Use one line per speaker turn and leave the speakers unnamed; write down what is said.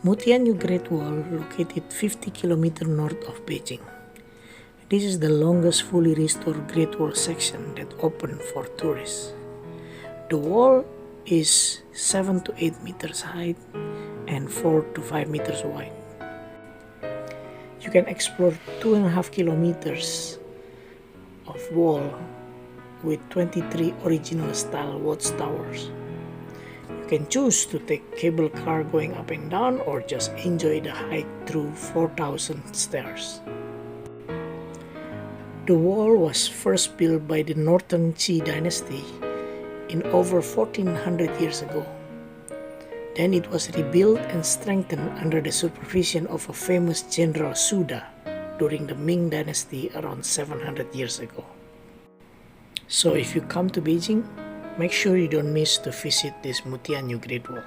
Mutianyu Great Wall, located 50 km north of Beijing. This is the longest fully restored Great Wall section that opened for tourists. The wall is 7 to 8 meters high and 4 to 5 meters wide. You can explore 2.5 kilometers of wall with 23 original style watchtowers. You can choose to take cable car going up and down or just enjoy the hike through 4,000 stairs. The wall was first built by the Northern Qi dynasty in over 1400 years ago. Then it was rebuilt and strengthened under the supervision of a famous General Suda during the Ming dynasty around 700 years ago. So if you come to Beijing, make sure you don't miss to visit this Mutianyu Great Wall.